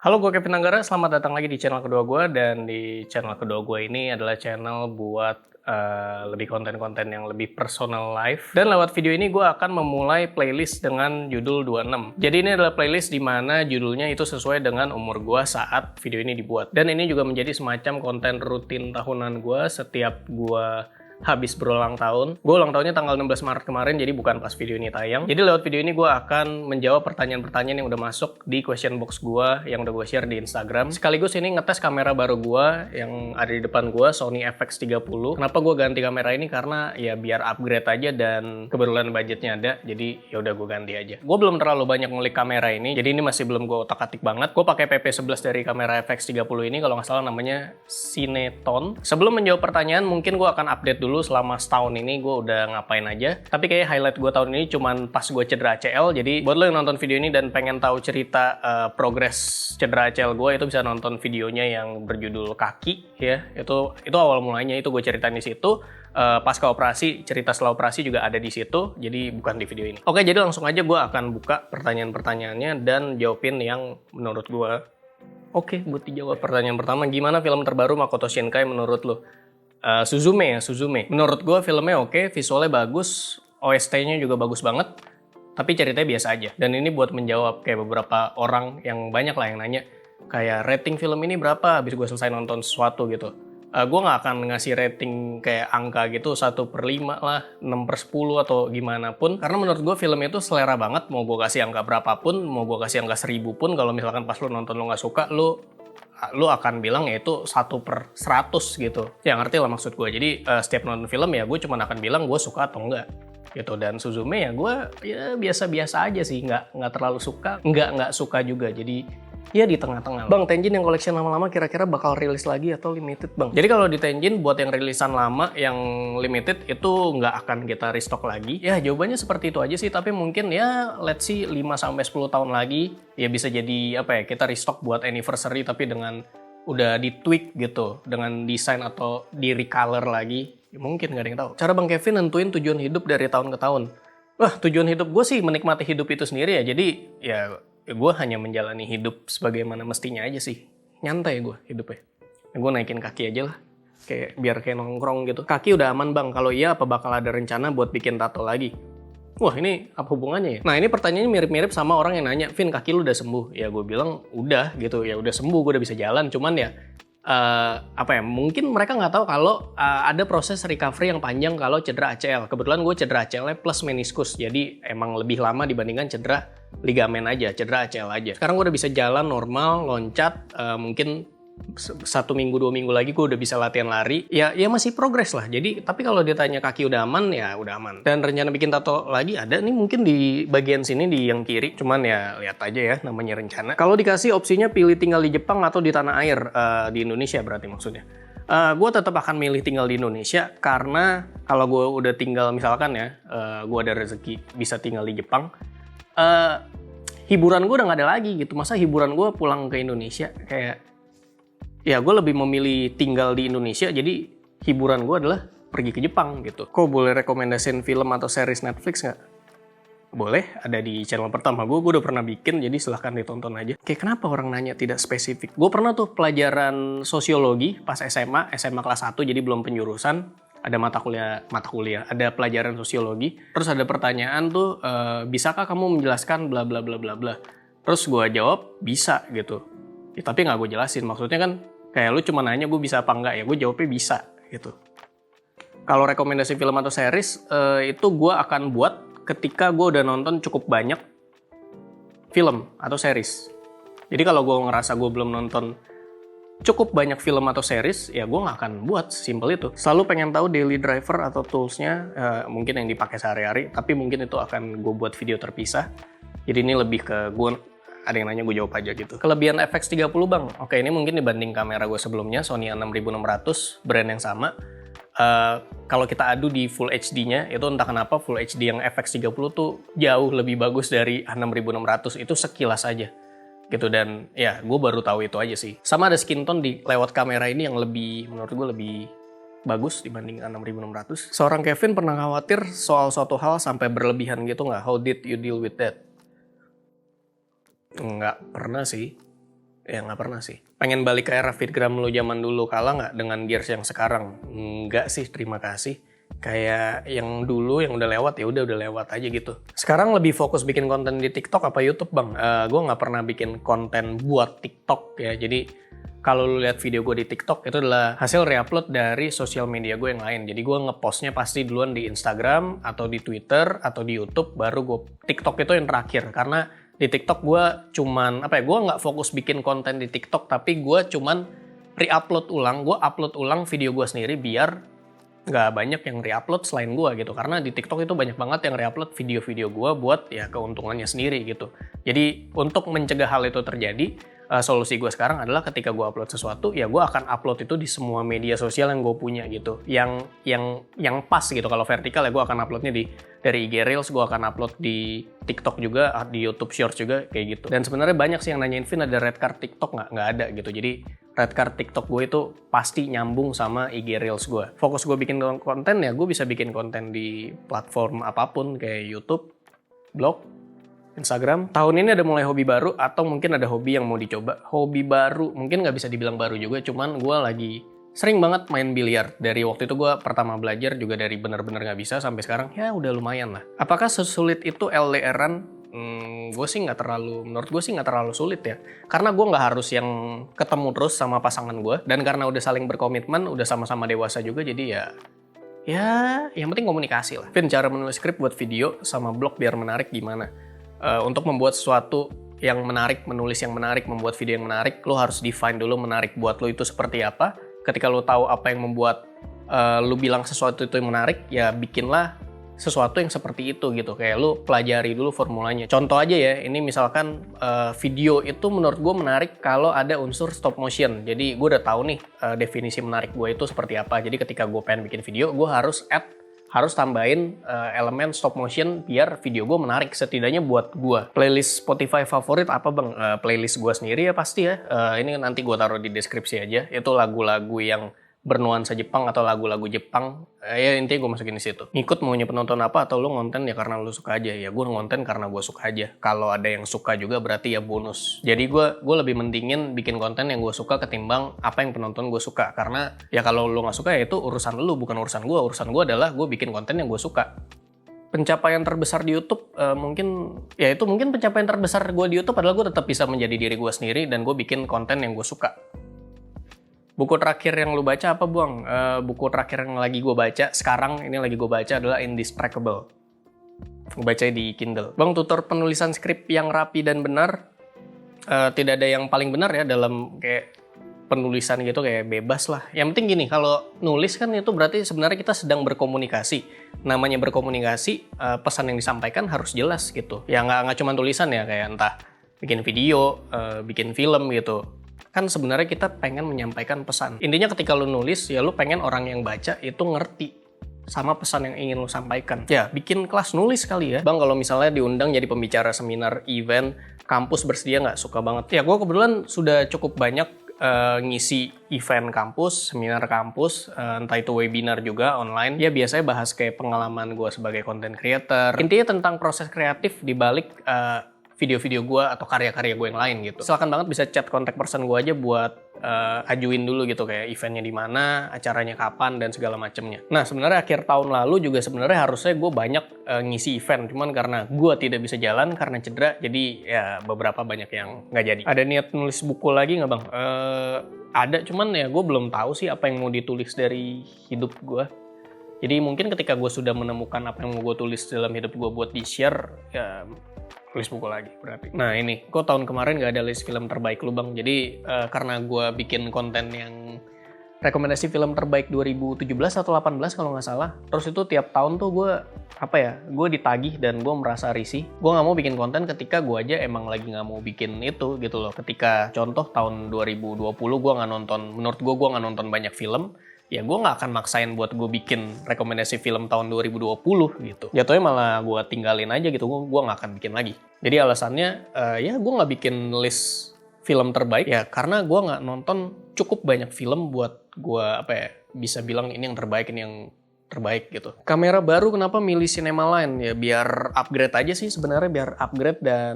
Halo, gue Kevin Anggara. Selamat datang lagi di channel kedua gue. Dan di channel kedua gue ini adalah channel buat lebih konten-konten yang lebih personal life. Dan lewat video ini gue akan memulai playlist dengan judul 26. Jadi ini adalah playlist di mana judulnya itu sesuai dengan umur gue saat video ini dibuat. Dan ini juga menjadi semacam konten rutin tahunan gue setiap gue habis berulang tahun. Gue ulang tahunnya tanggal 16 Maret kemarin, jadi bukan pas video ini tayang. Jadi lewat video ini gue akan menjawab pertanyaan-pertanyaan yang udah masuk di question box gue yang udah gue share di Instagram. Sekaligus ini ngetes kamera baru gue yang ada di depan gue, Sony FX30. Kenapa gue ganti kamera ini? Karena ya biar upgrade aja dan kebetulan budgetnya ada, jadi ya udah gue ganti aja. Gue belum terlalu banyak ngulik kamera ini, jadi ini masih belum gue otak-atik banget. Gue pakai PP11 dari kamera FX30 ini, kalau nggak salah namanya Cineton. Sebelum menjawab pertanyaan, mungkin gue akan update dulu selama setahun ini gue udah ngapain aja. Tapi kayak highlight gue tahun ini cuman pas gue cedera ACL. Jadi buat lo yang nonton video ini dan pengen tahu cerita progres cedera ACL gue, itu bisa nonton videonya yang berjudul Kaki ya. Itu awal mulanya, itu gue ceritain di situ. Pasca operasi, cerita setelah operasi juga ada di situ. Jadi bukan di video ini. Oke, jadi langsung aja gue akan buka pertanyaan-pertanyaannya dan jawabin yang menurut gue oke buat dijawab. Pertanyaan pertama, gimana film terbaru Makoto Shinkai menurut lo? Suzume. Menurut gue filmnya oke, visualnya bagus, OST-nya juga bagus banget, tapi ceritanya biasa aja. Dan ini buat menjawab kayak beberapa orang yang banyak lah yang nanya, kayak rating film ini berapa habis gue selesai nonton sesuatu gitu. Gue nggak akan ngasih rating kayak angka gitu 1/5 lah, 6/10 atau gimana pun. Karena menurut gue film itu selera banget, mau gue kasih angka berapapun, mau gue kasih angka 1000 pun, kalau misalkan pas lo nonton lo nggak suka, lu akan bilang ya itu 1/100 gitu. Ya ngerti lah maksud gue. Jadi setiap nonton film ya gue cuma akan bilang gue suka atau enggak gitu. Dan Suzume ya gue ya biasa-biasa aja sih, nggak terlalu suka, nggak suka juga. Jadi ya di tengah-tengah. Bang, Tenjin yang collection lama-lama kira-kira bakal rilis lagi atau limited, Bang? Jadi kalau di Tenjin buat yang rilisan lama, yang limited itu nggak akan kita restock lagi. Ya jawabannya seperti itu aja sih, tapi mungkin ya let's see 5-10 tahun lagi ya bisa jadi apa ya, kita restock buat anniversary tapi dengan udah di tweak gitu, dengan desain atau di recolor lagi. Ya, mungkin nggak ada yang tahu. Cara Bang Kevin nentuin tujuan hidup dari tahun ke tahun. Wah, tujuan hidup gue sih menikmati hidup itu sendiri ya. Jadi ya gue hanya menjalani hidup sebagaimana mestinya aja sih. Nyantai gue hidupnya. Gue naikin kaki aja lah. Biar kayak nongkrong gitu. Kaki udah aman, Bang. Kalau iya apa bakal ada rencana buat bikin tato lagi? Wah, ini apa hubungannya ya? Nah, ini pertanyaannya mirip-mirip sama orang yang nanya, Vin, kaki lu udah sembuh? Ya gue bilang udah gitu. Ya udah sembuh, gue udah bisa jalan. Cuman ya mungkin mereka nggak tahu kalau ada proses recovery yang panjang kalau cedera ACL. Kebetulan gue cedera ACL-nya plus meniskus, jadi emang lebih lama dibandingkan cedera ligamen aja, cedera ACL aja. Sekarang gue udah bisa jalan normal, loncat, mungkin 1 minggu 2 minggu lagi gue udah bisa latihan lari. Ya masih progres lah. Jadi tapi kalau ditanya kaki udah aman, ya udah aman. Dan rencana bikin tato lagi ada nih, mungkin di bagian sini di yang kiri. Cuman ya lihat aja ya, namanya rencana. Kalau dikasih opsinya pilih tinggal di Jepang atau di tanah air, di Indonesia berarti maksudnya. Gue tetap akan milih tinggal di Indonesia karena kalau gue udah tinggal misalkan ya, gue ada rezeki bisa tinggal di Jepang, hiburan gue udah nggak ada lagi gitu. Masa hiburan gue pulang ke Indonesia? Kayak ya gue lebih memilih tinggal di Indonesia, jadi hiburan gue adalah pergi ke Jepang gitu. Kok boleh rekomendasiin film atau series Netflix nggak? Boleh, ada di channel pertama gue udah pernah bikin, jadi silahkan ditonton aja. Kayak kenapa orang nanya tidak spesifik? Gue pernah tuh pelajaran sosiologi pas SMA kelas 1, jadi belum penjurusan. Ada mata kuliah, ada pelajaran sosiologi. Terus ada pertanyaan tuh, bisakah kamu menjelaskan bla bla bla bla bla? Terus gue jawab, bisa gitu. Ya, tapi nggak gue jelasin, maksudnya kan kayak lu cuma nanya gue bisa apa enggak, ya gue jawabnya bisa gitu. Kalau rekomendasi film atau series, itu gue akan buat ketika gue udah nonton cukup banyak film atau series. Jadi kalau gue ngerasa gue belum nonton cukup banyak film atau series, ya gue nggak akan buat, simple itu. Selalu pengen tahu daily driver atau toolsnya, mungkin yang dipakai sehari-hari, tapi mungkin itu akan gue buat video terpisah. Jadi ini lebih ke gue, ada yang nanya gue jawab aja gitu. Kelebihan FX30 Bang, oke ini mungkin dibanding kamera gue sebelumnya, Sony A6600, brand yang sama. Kalau kita adu di Full HD-nya, itu entah kenapa Full HD yang FX30 tuh jauh lebih bagus dari A6600, itu sekilas aja gitu. Dan ya gue baru tahu itu aja sih. Sama ada skin tone di lewat kamera ini yang lebih, menurut gue lebih bagus dibanding A6600. Seorang Kevin pernah khawatir soal suatu hal sampai berlebihan gitu nggak? How did you deal with that? Nggak pernah sih. Ya nggak pernah sih. Pengen balik ke era feedgram lu zaman dulu, kalah nggak dengan gears yang sekarang? Nggak sih, terima kasih. Kayak yang dulu yang udah lewat ya udah lewat aja gitu. Sekarang lebih fokus bikin konten di TikTok apa YouTube bang? Gue nggak pernah bikin konten buat TikTok ya. Jadi kalau lu lihat video gue di TikTok itu adalah hasil reupload dari sosial media gue yang lain. Jadi gue ngepostnya pasti duluan di Instagram atau di Twitter atau di YouTube, baru gue TikTok itu yang terakhir. Karena di TikTok gue cuman gue nggak fokus bikin konten di TikTok, tapi gue cuman re-upload ulang, gue upload ulang video gue sendiri biar nggak banyak yang re-upload selain gue gitu. Karena di TikTok itu banyak banget yang re-upload video-video gue buat ya keuntungannya sendiri gitu. Jadi untuk mencegah hal itu terjadi, solusi gue sekarang adalah ketika gue upload sesuatu, ya gue akan upload itu di semua media sosial yang gue punya gitu. Yang pas gitu. Kalau vertikal ya gue akan uploadnya dari IG Reels, gue akan upload di TikTok juga, di YouTube Shorts juga kayak gitu. Dan sebenarnya banyak sih yang nanyain, Vin ada red card TikTok nggak? Nggak ada gitu. Jadi red card TikTok gue itu pasti nyambung sama IG Reels gue. Fokus gue bikin konten ya gue bisa bikin konten di platform apapun kayak YouTube, blog, Instagram. Tahun ini ada mulai hobi baru atau mungkin ada hobi yang mau dicoba. Hobi baru, mungkin nggak bisa dibilang baru juga, cuman gue lagi sering banget main biliar. Dari waktu itu gue pertama belajar juga dari bener-bener nggak bisa sampai sekarang ya udah lumayan lah. Apakah sesulit itu LDR-an? Menurut gue sih nggak terlalu sulit ya. Karena gue nggak harus yang ketemu terus sama pasangan gue. Dan karena udah saling berkomitmen, udah sama-sama dewasa juga, jadi ya yang penting komunikasi lah. Vin, cara menulis skrip buat video sama blog biar menarik gimana? Untuk membuat sesuatu yang menarik, menulis yang menarik, membuat video yang menarik, lo harus define dulu menarik buat lo itu seperti apa. Ketika lo tahu apa yang membuat lo bilang sesuatu itu yang menarik, ya bikinlah sesuatu yang seperti itu gitu. Kayak lu pelajari dulu formulanya. Contoh aja ya, ini misalkan video itu menurut gue menarik kalau ada unsur stop motion. Jadi gue udah tahu nih definisi menarik gue itu seperti apa. Jadi ketika gue pengen bikin video, gue harus tambahin elemen stop motion biar video gue menarik setidaknya buat gue. Playlist Spotify favorit apa bang? Playlist gue sendiri ya pasti ya. Ini nanti gue taruh di deskripsi aja. Itu lagu-lagu yang bernuansa Jepang atau lagu-lagu Jepang, ya intinya gue masukin di situ. Ngikut maunya penonton apa atau lu ngonten ya karena lu suka aja. Ya gue ngonten karena gue suka aja. Kalau ada yang suka juga berarti ya bonus. Jadi gue lebih mentingin bikin konten yang gue suka ketimbang apa yang penonton gue suka. Karena ya kalau lu nggak suka ya itu urusan lu, bukan urusan gue. Urusan gue adalah gue bikin konten yang gue suka. Pencapaian terbesar di YouTube mungkin pencapaian terbesar gue di YouTube adalah gue tetap bisa menjadi diri gue sendiri dan gue bikin konten yang gue suka. Buku terakhir yang lu baca apa, Buang? Buku terakhir yang lagi gue baca, sekarang ini lagi gue baca adalah Indistractable. Gue baca di Kindle. Bang, tutor penulisan skrip yang rapi dan benar, tidak ada yang paling benar ya dalam kayak penulisan gitu, kayak bebas lah. Yang penting gini, kalau nulis kan itu berarti sebenarnya kita sedang berkomunikasi. Namanya berkomunikasi, pesan yang disampaikan harus jelas gitu. Ya nggak cuma tulisan ya, kayak entah bikin video, bikin film gitu. Kan sebenarnya kita pengen menyampaikan pesan. Intinya ketika lu nulis, ya lu pengen orang yang baca itu ngerti sama pesan yang ingin lu sampaikan. Ya, bikin kelas nulis kali ya. Bang, kalau misalnya diundang jadi pembicara seminar, event, kampus bersedia nggak? Suka banget. Ya, gue kebetulan sudah cukup banyak ngisi event kampus, seminar kampus, entah itu webinar juga online. Ya, biasanya bahas kayak pengalaman gue sebagai content creator. Intinya tentang proses kreatif di balik video-video gue atau karya-karya gue yang lain gitu. Silakan banget bisa chat kontak person gue aja buat ajuin dulu gitu kayak eventnya di mana, acaranya kapan dan segala macemnya. Nah sebenarnya akhir tahun lalu juga sebenarnya harusnya gue banyak ngisi event, cuman karena gue tidak bisa jalan karena cedera, jadi ya beberapa banyak yang nggak jadi. Ada niat nulis buku lagi nggak bang? Ada, cuman ya gue belum tahu sih apa yang mau ditulis dari hidup gue. Jadi mungkin ketika gue sudah menemukan apa yang mau gue tulis dalam hidup gue buat di-share, ya tulis buku lagi berarti. Nah ini, kok tahun kemarin gak ada list film terbaik lu bang? Jadi karena gue bikin konten yang rekomendasi film terbaik 2017 atau 18 kalau nggak salah. Terus itu tiap tahun tuh gue ditagih dan gue merasa risih. Gue nggak mau bikin konten ketika gue aja emang lagi nggak mau bikin itu gitu loh. Ketika contoh tahun 2020 menurut gue nggak nonton banyak film. Ya gue nggak akan maksain buat gue bikin rekomendasi film tahun 2020 gitu. Jatuhnya malah gue tinggalin aja gitu, gue nggak akan bikin lagi. Jadi alasannya ya gue nggak bikin list film terbaik ya karena gue nggak nonton cukup banyak film buat gue bisa bilang ini yang terbaik, ini yang terbaik gitu. Kamera baru kenapa milih Cinema-Line? Ya biar upgrade aja sih sebenarnya, biar upgrade dan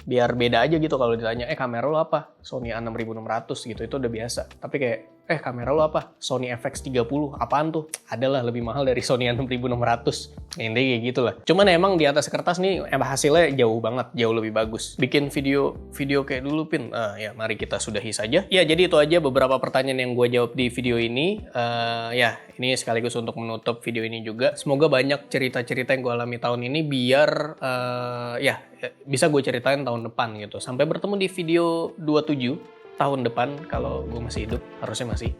biar beda aja gitu kalau ditanya, kamera lo apa? Sony A6600 gitu, itu udah biasa. Tapi kayak, kamera lo apa? Sony FX30, apaan tuh? Adalah lebih mahal dari Sony A6600. Intinya kayak gitu lah. Cuman emang di atas kertas nih, hasilnya jauh banget, jauh lebih bagus. Bikin video kayak dulu, Pin. Ya, mari kita sudahi saja. Ya, jadi itu aja beberapa pertanyaan yang gue jawab di video ini. Ya, ini sekaligus untuk menutup video ini juga. Semoga banyak cerita-cerita yang gue alami tahun ini biar bisa gue ceritain tahun depan gitu. Sampai bertemu di video 27 tahun depan kalau gue masih hidup, harusnya masih.